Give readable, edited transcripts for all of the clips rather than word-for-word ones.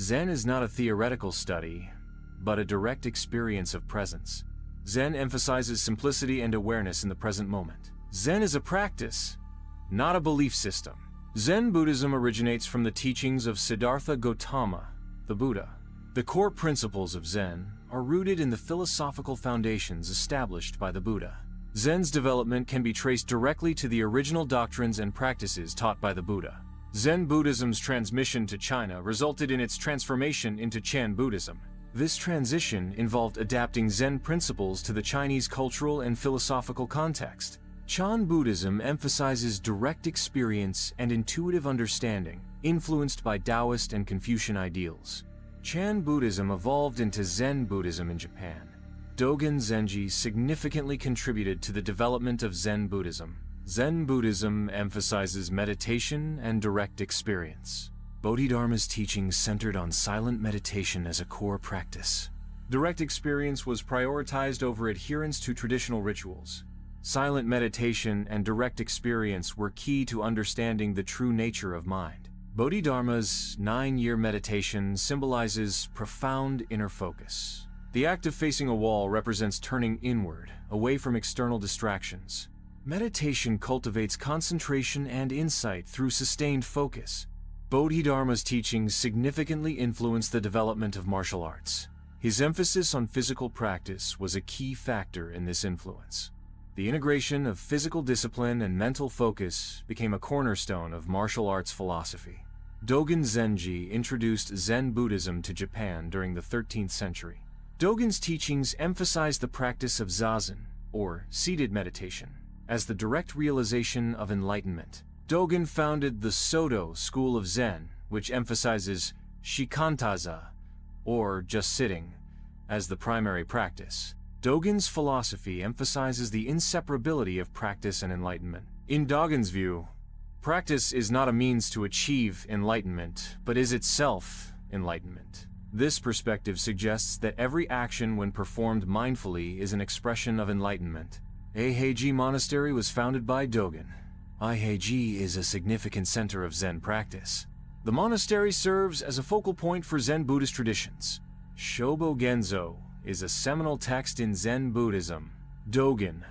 Zen is not a theoretical study, but a direct experience of presence. Zen emphasizes simplicity and awareness in the present moment. Zen is a practice, not a belief system. Zen Buddhism originates from the teachings of Siddhartha Gautama, the Buddha. The core principles of Zen are rooted in the philosophical foundations established by the Buddha. Zen's development can be traced directly to the original doctrines and practices taught by the Buddha. Zen Buddhism's transmission to China resulted in its transformation into Chan Buddhism. This transition involved adapting Zen principles to the Chinese cultural and philosophical context. Chan Buddhism emphasizes direct experience and intuitive understanding, influenced by Taoist and Confucian ideals. Chan Buddhism evolved into Zen Buddhism in Japan. Dōgen Zenji significantly contributed to the development of Zen Buddhism. Zen Buddhism emphasizes meditation and direct experience. Bodhidharma's teachings centered on silent meditation as a core practice. Direct experience was prioritized over adherence to traditional rituals. Silent meditation and direct experience were key to understanding the true nature of mind. Bodhidharma's 9-year meditation symbolizes profound inner focus. The act of facing a wall represents turning inward, away from external distractions. Meditation cultivates concentration and insight through sustained focus. Bodhidharma's teachings significantly influenced the development of martial arts. His emphasis on physical practice was a key factor in this influence. The integration of physical discipline and mental focus became a cornerstone of martial arts philosophy. Dōgen Zenji introduced Zen Buddhism to Japan during the 13th century. Dogen's teachings emphasized the practice of Zazen, or seated meditation, as the direct realization of enlightenment. Dōgen founded the Soto school of Zen, which emphasizes shikantaza, or just sitting, as the primary practice. Dogen's philosophy emphasizes the inseparability of practice and enlightenment. In Dogen's view, practice is not a means to achieve enlightenment, but is itself enlightenment. This perspective suggests that every action when performed mindfully is an expression of enlightenment. Eiheiji Monastery was founded by Dōgen. Eiheiji is a significant center of Zen practice. The monastery serves as a focal point for Zen Buddhist traditions. Shobogenzo is a seminal text in Zen Buddhism. Dōgen,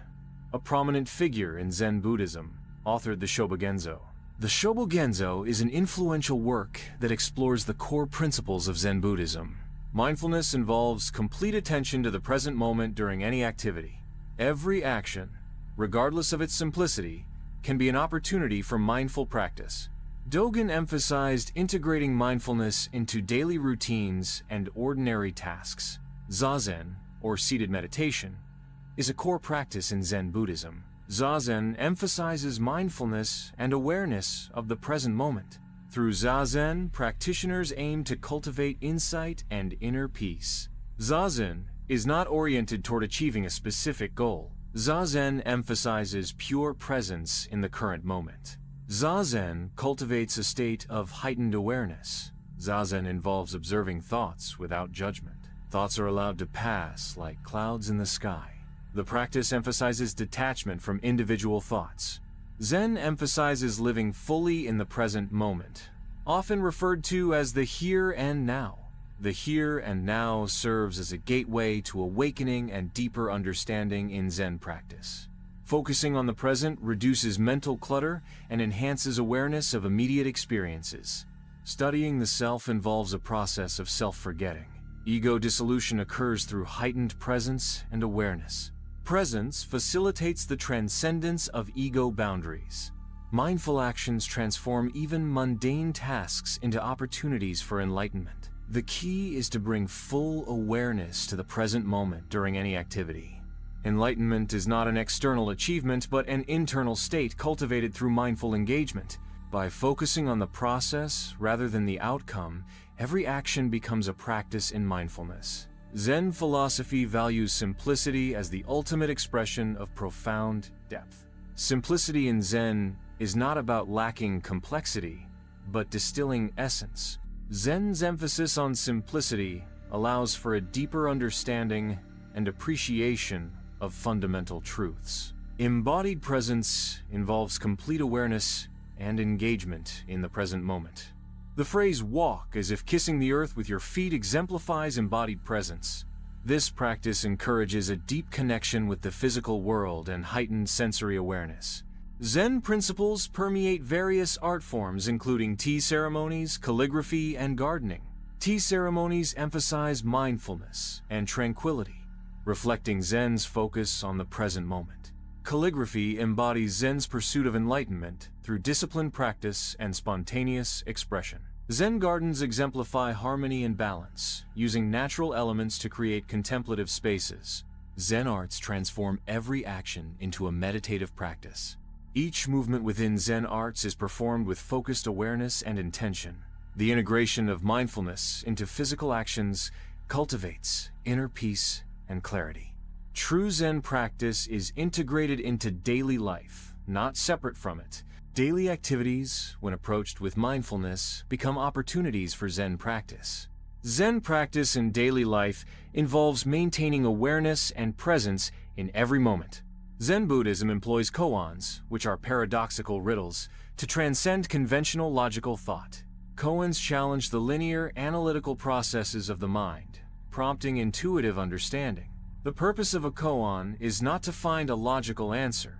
a prominent figure in Zen Buddhism, authored the Shobogenzo. The Shobogenzo is an influential work that explores the core principles of Zen Buddhism. Mindfulness involves complete attention to the present moment during any activity. Every action, regardless of its simplicity, can be an opportunity for mindful practice. Dōgen emphasized integrating mindfulness into daily routines and ordinary tasks. Zazen, or seated meditation, is a core practice in Zen Buddhism. Zazen emphasizes mindfulness and awareness of the present moment. Through Zazen, practitioners aim to cultivate insight and inner peace. Zazen is not oriented toward achieving a specific goal. Zazen emphasizes pure presence in the current moment. Zazen cultivates a state of heightened awareness. Zazen involves observing thoughts without judgment. Thoughts are allowed to pass like clouds in the sky. The practice emphasizes detachment from individual thoughts. Zen emphasizes living fully in the present moment, often referred to as the here and now. The here and now serves as a gateway to awakening and deeper understanding in Zen practice. Focusing on the present reduces mental clutter and enhances awareness of immediate experiences. Studying the self involves a process of self-forgetting. Ego dissolution occurs through heightened presence and awareness. Presence facilitates the transcendence of ego boundaries. Mindful actions transform even mundane tasks into opportunities for enlightenment. The key is to bring full awareness to the present moment during any activity. Enlightenment is not an external achievement, but an internal state cultivated through mindful engagement. By focusing on the process rather than the outcome, every action becomes a practice in mindfulness. Zen philosophy values simplicity as the ultimate expression of profound depth. Simplicity in Zen is not about lacking complexity, but distilling essence. Zen's emphasis on simplicity allows for a deeper understanding and appreciation of fundamental truths. Embodied presence involves complete awareness and engagement in the present moment. The phrase walk as if kissing the earth with your feet exemplifies embodied presence. This practice encourages a deep connection with the physical world and heightened sensory awareness. Zen principles permeate various art forms including tea ceremonies, calligraphy, and gardening. Tea ceremonies emphasize mindfulness and tranquility, reflecting Zen's focus on the present moment. Calligraphy embodies Zen's pursuit of enlightenment through disciplined practice and spontaneous expression. Zen gardens exemplify harmony and balance, using natural elements to create contemplative spaces. Zen arts transform every action into a meditative practice. Each movement within Zen arts is performed with focused awareness and intention. The integration of mindfulness into physical actions cultivates inner peace and clarity. True Zen practice is integrated into daily life, not separate from it. Daily activities, when approached with mindfulness, become opportunities for Zen practice. Zen practice in daily life involves maintaining awareness and presence in every moment. Zen Buddhism employs koans, which are paradoxical riddles, to transcend conventional logical thought. Koans challenge the linear, analytical processes of the mind, prompting intuitive understanding. The purpose of a koan is not to find a logical answer,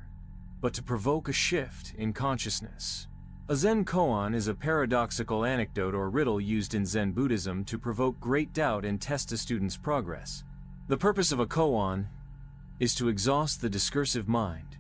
but to provoke a shift in consciousness. A Zen koan is a paradoxical anecdote or riddle used in Zen Buddhism to provoke great doubt and test a student's progress. The purpose of a koan is to exhaust the discursive mind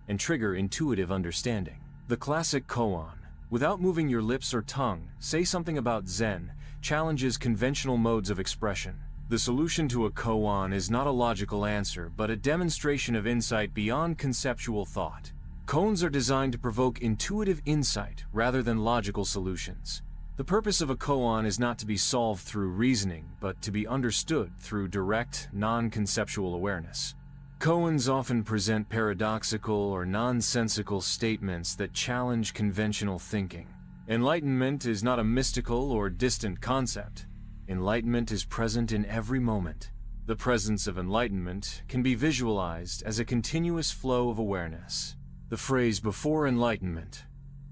and trigger intuitive understanding. The classic koan, without moving your lips or tongue, say something about Zen, challenges conventional modes of expression. The solution to a koan is not a logical answer, but a demonstration of insight beyond conceptual thought. Koans are designed to provoke intuitive insight rather than logical solutions. The purpose of a koan is not to be solved through reasoning, but to be understood through direct, non-conceptual awareness. Koans often present paradoxical or nonsensical statements that challenge conventional thinking. Enlightenment is not a mystical or distant concept. Enlightenment is present in every moment. The presence of enlightenment can be visualized as a continuous flow of awareness. The phrase "before enlightenment,"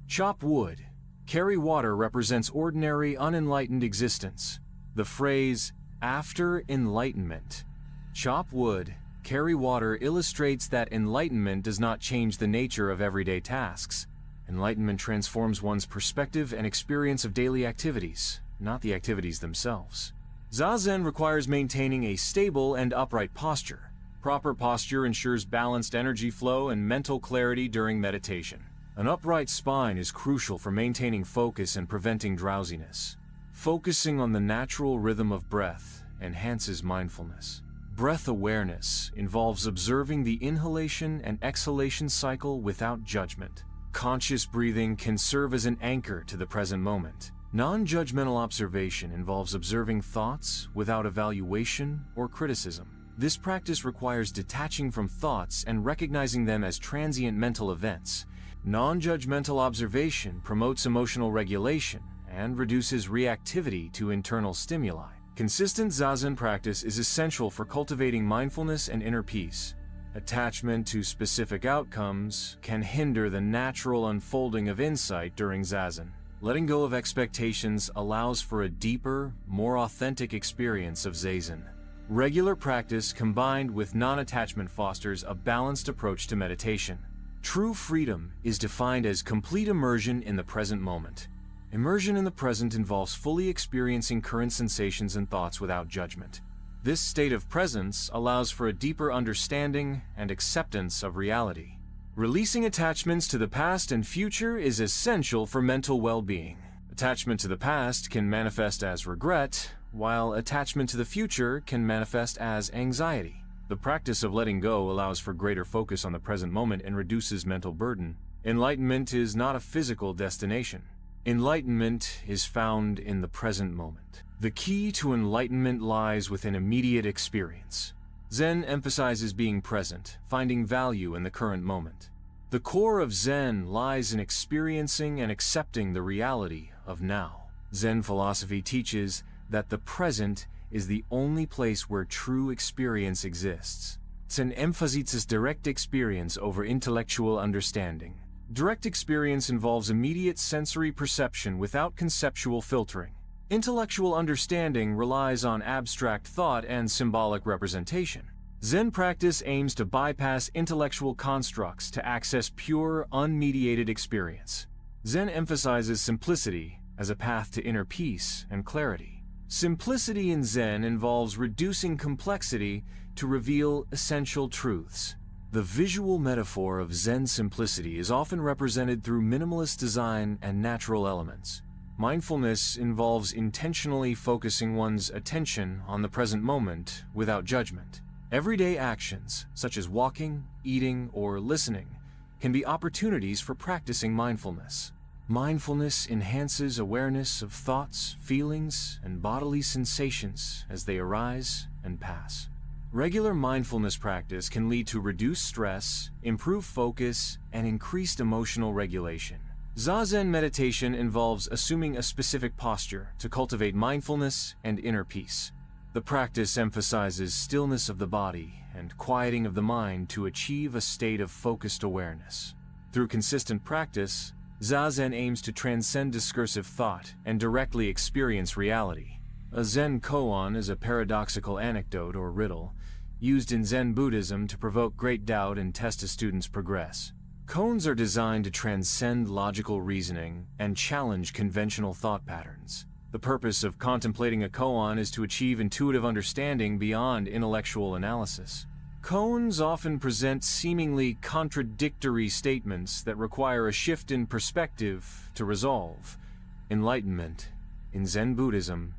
chop wood, carry water represents ordinary, unenlightened existence. The phrase "after enlightenment," chop wood, carry water illustrates that enlightenment does not change the nature of everyday tasks. Enlightenment transforms one's perspective and experience of daily activities, not the activities themselves. Zazen requires maintaining a stable and upright posture. Proper posture ensures balanced energy flow and mental clarity during meditation. An upright spine is crucial for maintaining focus and preventing drowsiness. Focusing on the natural rhythm of breath enhances mindfulness. Breath awareness involves observing the inhalation and exhalation cycle without judgment. Conscious breathing can serve as an anchor to the present moment. Non-judgmental observation involves observing thoughts without evaluation or criticism. This practice requires detaching from thoughts and recognizing them as transient mental events. Non-judgmental observation promotes emotional regulation and reduces reactivity to internal stimuli. Consistent Zazen practice is essential for cultivating mindfulness and inner peace. Attachment to specific outcomes can hinder the natural unfolding of insight during Zazen. Letting go of expectations allows for a deeper, more authentic experience of Zazen. Regular practice combined with non-attachment fosters a balanced approach to meditation. True freedom is defined as complete immersion in the present moment. Immersion in the present involves fully experiencing current sensations and thoughts without judgment. This state of presence allows for a deeper understanding and acceptance of reality. Releasing attachments to the past and future is essential for mental well-being. Attachment to the past can manifest as regret, while attachment to the future can manifest as anxiety. The practice of letting go allows for greater focus on the present moment and reduces mental burden. Enlightenment is not a physical destination. Enlightenment is found in the present moment. The key to enlightenment lies within immediate experience. Zen emphasizes being present, finding value in the current moment. The core of Zen lies in experiencing and accepting the reality of now. Zen philosophy teaches that the present is the only place where true experience exists. Zen emphasizes direct experience over intellectual understanding. Direct experience involves immediate sensory perception without conceptual filtering. Intellectual understanding relies on abstract thought and symbolic representation. Zen practice aims to bypass intellectual constructs to access pure, unmediated experience. Zen emphasizes simplicity as a path to inner peace and clarity. Simplicity in Zen involves reducing complexity to reveal essential truths. The visual metaphor of Zen simplicity is often represented through minimalist design and natural elements. Mindfulness involves intentionally focusing one's attention on the present moment without judgment. Everyday actions, such as walking, eating, or listening, can be opportunities for practicing mindfulness. Mindfulness enhances awareness of thoughts, feelings, and bodily sensations as they arise and pass. Regular mindfulness practice can lead to reduced stress, improved focus, and increased emotional regulation. Zazen meditation involves assuming a specific posture to cultivate mindfulness and inner peace. The practice emphasizes stillness of the body and quieting of the mind to achieve a state of focused awareness. Through consistent practice, Zazen aims to transcend discursive thought and directly experience reality. A Zen koan is a paradoxical anecdote or riddle used in Zen Buddhism to provoke great doubt and test a student's progress. Koans are designed to transcend logical reasoning and challenge conventional thought patterns. The purpose of contemplating a koan is to achieve intuitive understanding beyond intellectual analysis. Koans often present seemingly contradictory statements that require a shift in perspective to resolve. Enlightenment, in Zen Buddhism,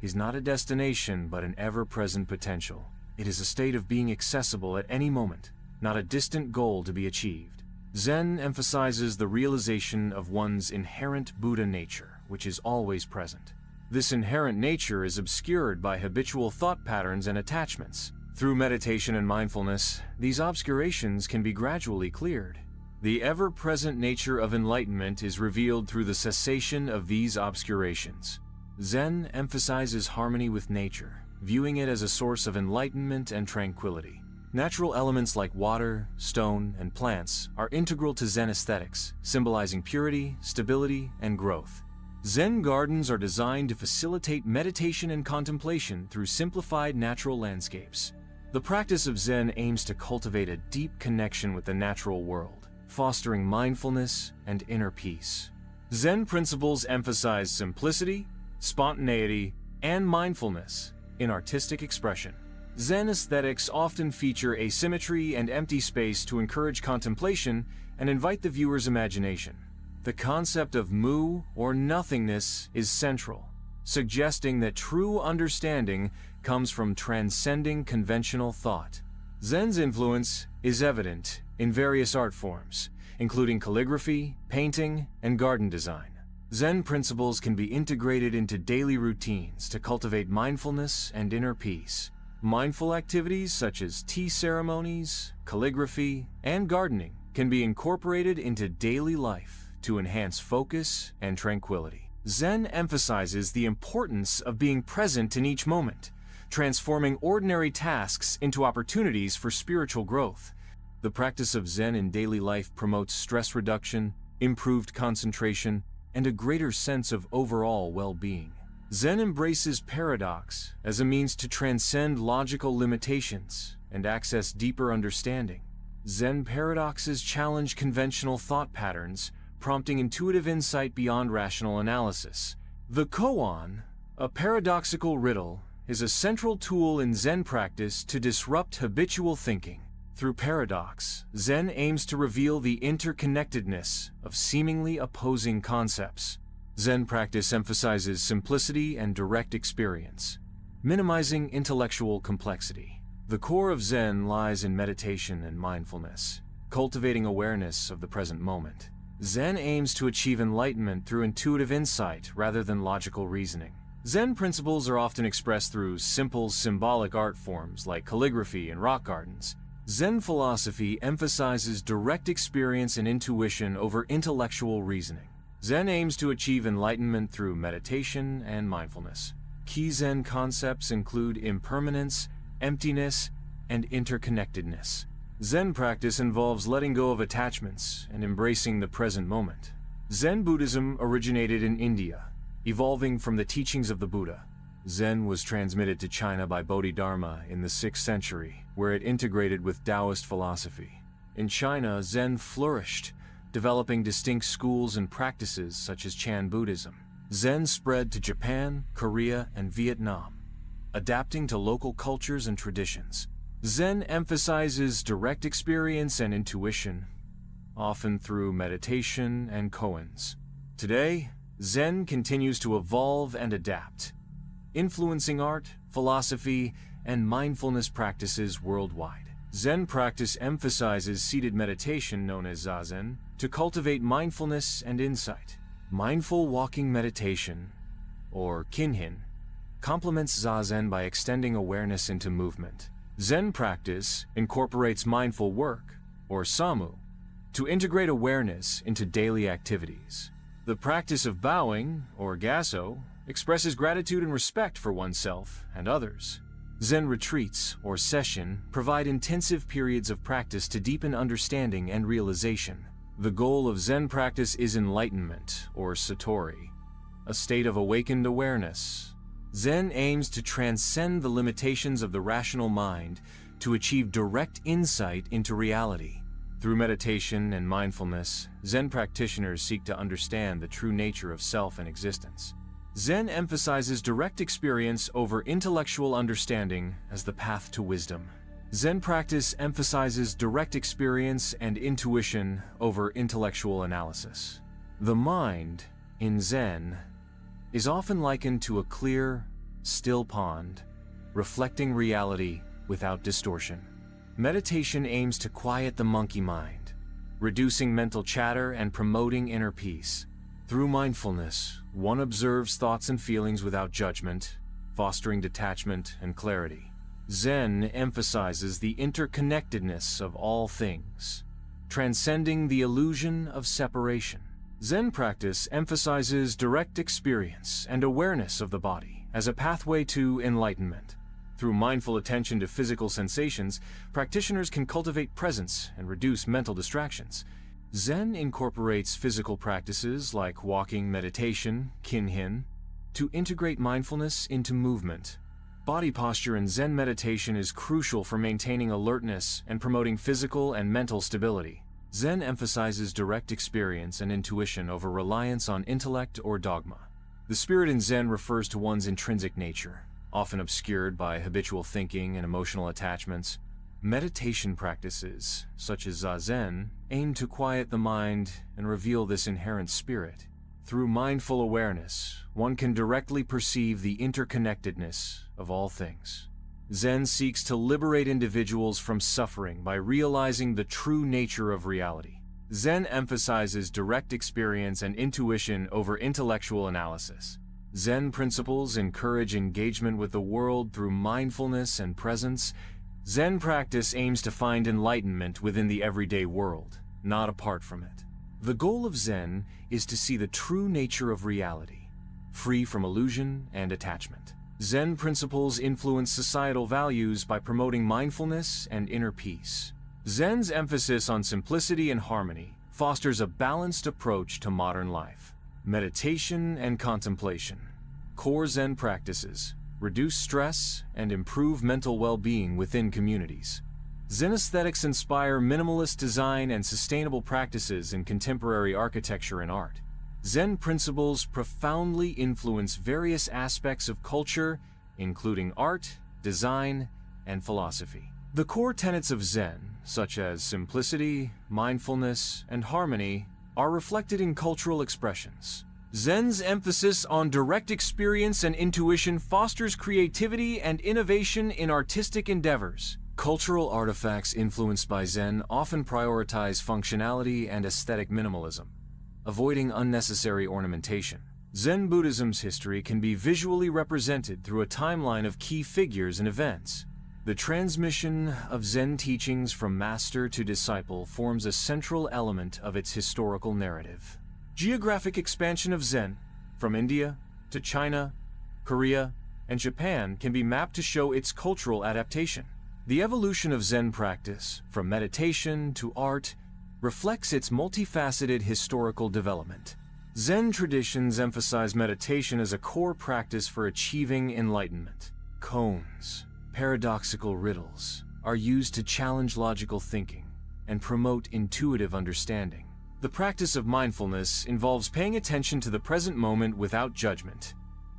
is not a destination but an ever-present potential. It is a state of being accessible at any moment, not a distant goal to be achieved. Zen emphasizes the realization of one's inherent Buddha nature, which is always present. This inherent nature is obscured by habitual thought patterns and attachments. Through meditation and mindfulness, these obscurations can be gradually cleared. The ever-present nature of enlightenment is revealed through the cessation of these obscurations. Zen emphasizes harmony with nature, viewing it as a source of enlightenment and tranquility. Natural elements like water, stone, and plants are integral to Zen aesthetics, symbolizing purity, stability, and growth. Zen gardens are designed to facilitate meditation and contemplation through simplified natural landscapes. The practice of Zen aims to cultivate a deep connection with the natural world, fostering mindfulness and inner peace. Zen principles emphasize simplicity, spontaneity, and mindfulness in artistic expression. Zen aesthetics often feature asymmetry and empty space to encourage contemplation and invite the viewer's imagination. The concept of mu, or nothingness, is central, suggesting that true understanding comes from transcending conventional thought. Zen's influence is evident in various art forms, including calligraphy, painting, and garden design. Zen principles can be integrated into daily routines to cultivate mindfulness and inner peace. Mindful activities such as tea ceremonies, calligraphy, and gardening can be incorporated into daily life to enhance focus and tranquility. Zen emphasizes the importance of being present in each moment, transforming ordinary tasks into opportunities for spiritual growth. The practice of Zen in daily life promotes stress reduction, improved concentration, and a greater sense of overall well-being. Zen embraces paradox as a means to transcend logical limitations and access deeper understanding. Zen paradoxes challenge conventional thought patterns, prompting intuitive insight beyond rational analysis. The koan, a paradoxical riddle, is a central tool in Zen practice to disrupt habitual thinking. Through paradox, Zen aims to reveal the interconnectedness of seemingly opposing concepts. Zen practice emphasizes simplicity and direct experience, minimizing intellectual complexity. The core of Zen lies in meditation and mindfulness, cultivating awareness of the present moment. Zen aims to achieve enlightenment through intuitive insight rather than logical reasoning. Zen principles are often expressed through simple symbolic art forms like calligraphy and rock gardens. Zen philosophy emphasizes direct experience and intuition over intellectual reasoning. Zen aims to achieve enlightenment through meditation and mindfulness. Key Zen concepts include impermanence, emptiness, and interconnectedness. Zen practice involves letting go of attachments and embracing the present moment. Zen Buddhism originated in India, evolving from the teachings of the Buddha. Zen was transmitted to China by Bodhidharma in the 6th century, where it integrated with Taoist philosophy. In China, Zen flourished, developing distinct schools and practices such as Chan Buddhism. Zen spread to Japan, Korea, and Vietnam, adapting to local cultures and traditions. Zen emphasizes direct experience and intuition, often through meditation and koans. Today, Zen continues to evolve and adapt, influencing art, philosophy, and mindfulness practices worldwide. Zen practice emphasizes seated meditation known as Zazen to cultivate mindfulness and insight. Mindful walking meditation, or kinhin, complements Zazen by extending awareness into movement. Zen practice incorporates mindful work, or samu, to integrate awareness into daily activities. The practice of bowing, or gasso, expresses gratitude and respect for oneself and others. Zen retreats, or session, provide intensive periods of practice to deepen understanding and realization. The goal of Zen practice is enlightenment, or satori, a state of awakened awareness. Zen aims to transcend the limitations of the rational mind to achieve direct insight into reality. Through meditation and mindfulness, Zen practitioners seek to understand the true nature of self and existence. Zen emphasizes direct experience over intellectual understanding as the path to wisdom. Zen practice emphasizes direct experience and intuition over intellectual analysis. The mind, in Zen, is often likened to a clear, still pond, reflecting reality without distortion. Meditation aims to quiet the monkey mind, reducing mental chatter and promoting inner peace. Through mindfulness, one observes thoughts and feelings without judgment, fostering detachment and clarity. Zen emphasizes the interconnectedness of all things, transcending the illusion of separation. Zen practice emphasizes direct experience and awareness of the body as a pathway to enlightenment. Through mindful attention to physical sensations, practitioners can cultivate presence and reduce mental distractions. Zen incorporates physical practices like walking meditation, kinhin, to integrate mindfulness into movement. Body posture in Zen meditation is crucial for maintaining alertness and promoting physical and mental stability. Zen emphasizes direct experience and intuition over reliance on intellect or dogma. The spirit in Zen refers to one's intrinsic nature, often obscured by habitual thinking and emotional attachments. Meditation practices, such as Zazen, aim to quiet the mind and reveal this inherent spirit. Through mindful awareness, one can directly perceive the interconnectedness of all things. Zen seeks to liberate individuals from suffering by realizing the true nature of reality. Zen emphasizes direct experience and intuition over intellectual analysis. Zen principles encourage engagement with the world through mindfulness and presence. Zen practice aims to find enlightenment within the everyday world, not apart from it. The goal of Zen is to see the true nature of reality, free from illusion and attachment. Zen principles influence societal values by promoting mindfulness and inner peace. Zen's emphasis on simplicity and harmony fosters a balanced approach to modern life. Meditation and contemplation, core Zen practices, reduce stress and improve mental well-being within communities. Zen aesthetics inspire minimalist design and sustainable practices in contemporary architecture and art. Zen principles profoundly influence various aspects of culture, including art, design, and philosophy. The core tenets of Zen, such as simplicity, mindfulness, and harmony, are reflected in cultural expressions. Zen's emphasis on direct experience and intuition fosters creativity and innovation in artistic endeavors. Cultural artifacts influenced by Zen often prioritize functionality and aesthetic minimalism, avoiding unnecessary ornamentation. Zen Buddhism's history can be visually represented through a timeline of key figures and events. The transmission of Zen teachings from master to disciple forms a central element of its historical narrative. Geographic expansion of Zen, from India to China, Korea, and Japan, can be mapped to show its cultural adaptation. The evolution of Zen practice, from meditation to art, reflects its multifaceted historical development. Zen traditions emphasize meditation as a core practice for achieving enlightenment. Koans, paradoxical riddles, are used to challenge logical thinking and promote intuitive understanding. The practice of mindfulness involves paying attention to the present moment without judgment.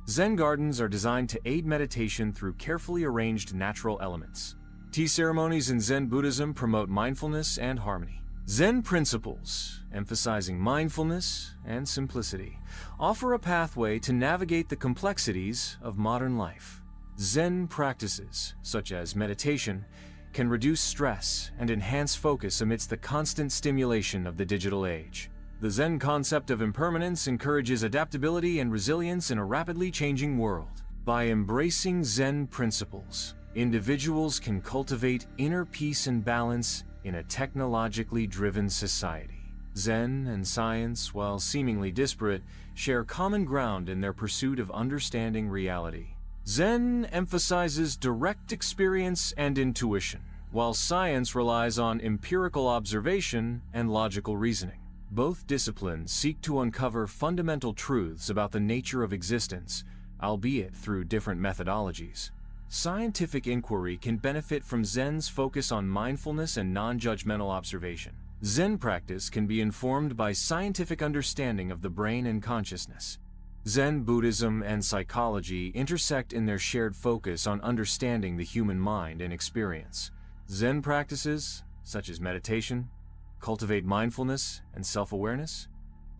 Zen gardens are designed to aid meditation through carefully arranged natural elements. Tea ceremonies in Zen Buddhism promote mindfulness and harmony. Zen principles, emphasizing mindfulness and simplicity, offer a pathway to navigate the complexities of modern life. Zen practices, such as meditation, can reduce stress and enhance focus amidst the constant stimulation of the digital age. The Zen concept of impermanence encourages adaptability and resilience in a rapidly changing world. By embracing Zen principles, individuals can cultivate inner peace and balance in a technologically driven society. Zen and science, while seemingly disparate, share common ground in their pursuit of understanding reality. Zen emphasizes direct experience and intuition, while science relies on empirical observation and logical reasoning. Both disciplines seek to uncover fundamental truths about the nature of existence, albeit through different methodologies. Scientific inquiry can benefit from Zen's focus on mindfulness and non-judgmental observation. Zen practice can be informed by scientific understanding of the brain and consciousness. Zen Buddhism and psychology intersect in their shared focus on understanding the human mind and experience. Zen practices, such as meditation, cultivate mindfulness and self-awareness,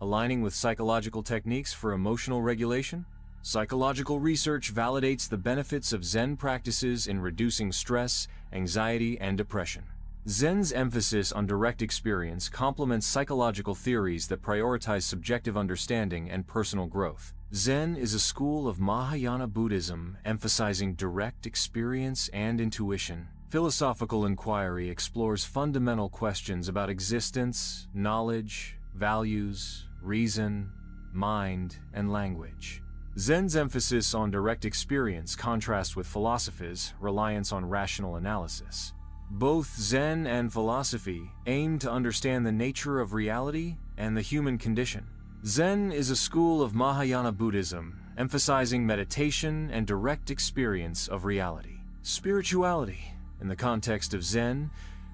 aligning with psychological techniques for emotional regulation. Psychological research validates the benefits of Zen practices in reducing stress, anxiety, and depression. Zen's emphasis on direct experience complements psychological theories that prioritize subjective understanding and personal growth. Zen is a school of Mahayana Buddhism emphasizing direct experience and intuition. Philosophical inquiry explores fundamental questions about existence, knowledge, values, reason, mind, and language. Zen's emphasis on direct experience contrasts with philosophy's reliance on rational analysis. Both Zen and philosophy aim to understand the nature of reality and the human condition. Zen is a school of Mahayana Buddhism, emphasizing meditation and direct experience of reality. Spirituality, in the context of Zen,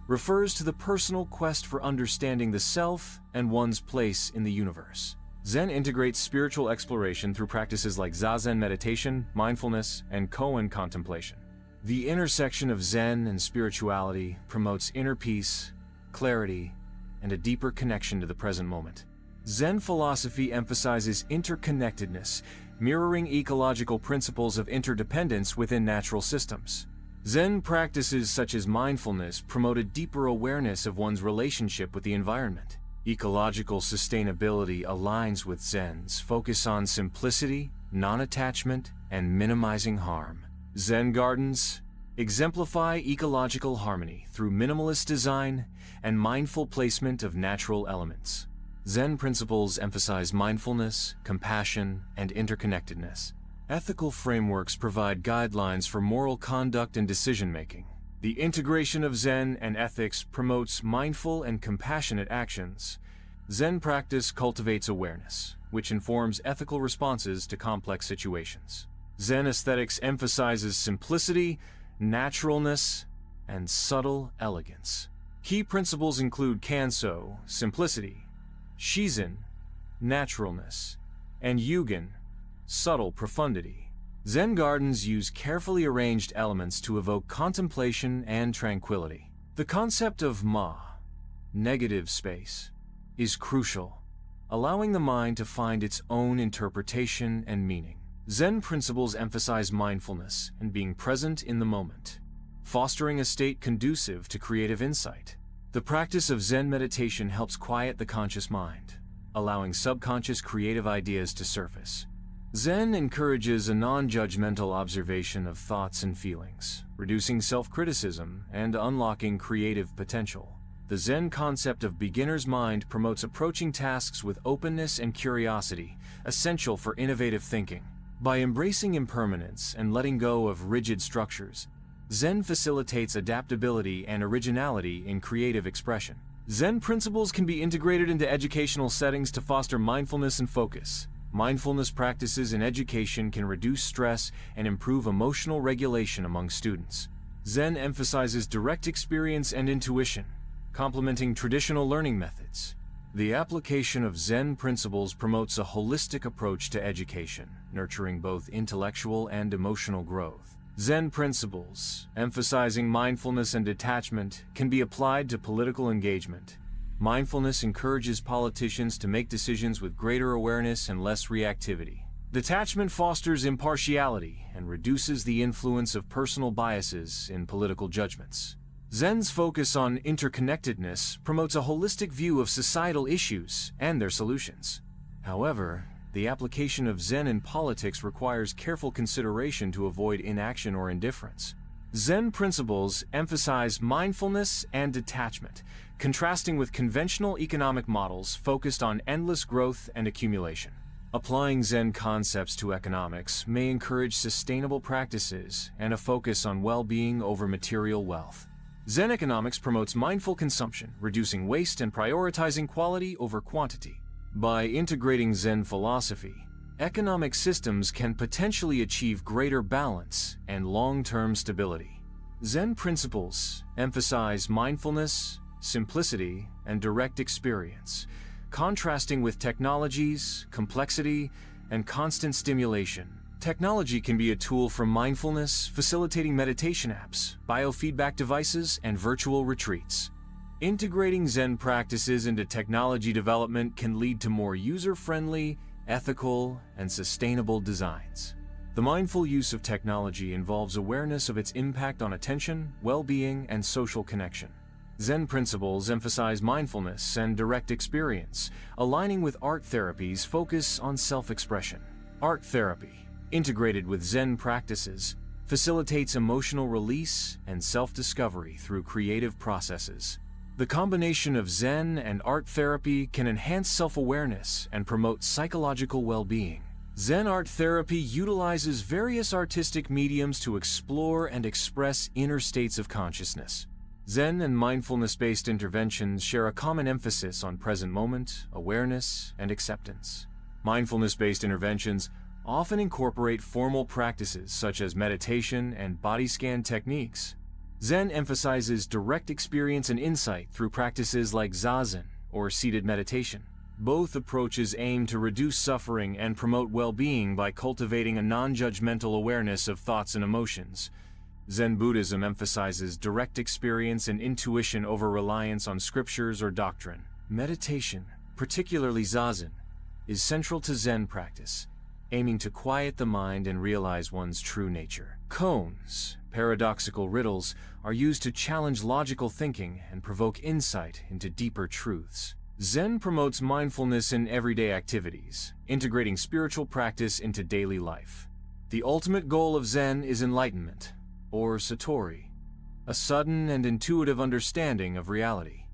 refers to the personal quest for understanding the self and one's place in the universe. Zen integrates spiritual exploration through practices like Zazen meditation, mindfulness, and koan contemplation. The intersection of Zen and spirituality promotes inner peace, clarity, and a deeper connection to the present moment. Zen philosophy emphasizes interconnectedness, mirroring ecological principles of interdependence within natural systems. Zen practices such as mindfulness promote a deeper awareness of one's relationship with the environment. Ecological sustainability aligns with Zen's focus on simplicity, non-attachment, and minimizing harm. Zen gardens exemplify ecological harmony through minimalist design and mindful placement of natural elements. Zen principles emphasize mindfulness, compassion, and interconnectedness. Ethical frameworks provide guidelines for moral conduct and decision-making. The integration of Zen and ethics promotes mindful and compassionate actions. Zen practice cultivates awareness, which informs ethical responses to complex situations. Zen aesthetics emphasizes simplicity, naturalness, and subtle elegance. Key principles include Kanso, simplicity, Shizen, naturalness, and Yugen, subtle profundity. Zen gardens use carefully arranged elements to evoke contemplation and tranquility. The concept of ma, negative space, is crucial, allowing the mind to find its own interpretation and meaning. Zen principles emphasize mindfulness and being present in the moment, fostering a state conducive to creative insight. The practice of Zen meditation helps quiet the conscious mind, allowing subconscious creative ideas to surface. Zen encourages a non-judgmental observation of thoughts and feelings, reducing self-criticism and unlocking creative potential. The Zen concept of beginner's mind promotes approaching tasks with openness and curiosity, essential for innovative thinking. By embracing impermanence and letting go of rigid structures, Zen facilitates adaptability and originality in creative expression. Zen principles can be integrated into educational settings to foster mindfulness and focus. Mindfulness practices in education can reduce stress and improve emotional regulation among students. Zen emphasizes direct experience and intuition, complementing traditional learning methods. The application of Zen principles promotes a holistic approach to education, nurturing both intellectual and emotional growth. Zen principles, emphasizing mindfulness and detachment, can be applied to political engagement. Mindfulness encourages politicians to make decisions with greater awareness and less reactivity. Detachment fosters impartiality and reduces the influence of personal biases in political judgments. Zen's focus on interconnectedness promotes a holistic view of societal issues and their solutions. However, the application of Zen in politics requires careful consideration to avoid inaction or indifference. Zen principles emphasize mindfulness and detachment, contrasting with conventional economic models focused on endless growth and accumulation. Applying Zen concepts to economics may encourage sustainable practices and a focus on well-being over material wealth. Zen economics promotes mindful consumption, reducing waste and prioritizing quality over quantity. By integrating Zen philosophy, economic systems can potentially achieve greater balance and long-term stability. Zen principles emphasize mindfulness, simplicity, and direct experience, contrasting with technologies, complexity, and constant stimulation. Technology can be a tool for mindfulness, facilitating meditation apps, biofeedback devices, and virtual retreats. Integrating Zen practices into technology development can lead to more user-friendly, ethical, and sustainable designs. The mindful use of technology involves awareness of its impact on attention, well-being, and social connection. Zen principles emphasize mindfulness and direct experience, aligning with art therapy's focus on self-expression. Art therapy, integrated with Zen practices, facilitates emotional release and self-discovery through creative processes. The combination of Zen and art therapy can enhance self-awareness and promote psychological well-being. Zen art therapy utilizes various artistic mediums to explore and express inner states of consciousness. Zen and mindfulness-based interventions share a common emphasis on present moment, awareness, and acceptance. Mindfulness-based interventions often incorporate formal practices such as meditation and body scan techniques. Zen emphasizes direct experience and insight through practices like Zazen or seated meditation. Both approaches aim to reduce suffering and promote well-being by cultivating a non-judgmental awareness of thoughts and emotions. Zen Buddhism emphasizes direct experience and intuition over reliance on scriptures or doctrine. Meditation, particularly Zazen, is central to Zen practice, aiming to quiet the mind and realize one's true nature. Koans, paradoxical riddles, are used to challenge logical thinking and provoke insight into deeper truths. Zen promotes mindfulness in everyday activities, integrating spiritual practice into daily life. The ultimate goal of Zen is enlightenment, or satori, a sudden and intuitive understanding of reality.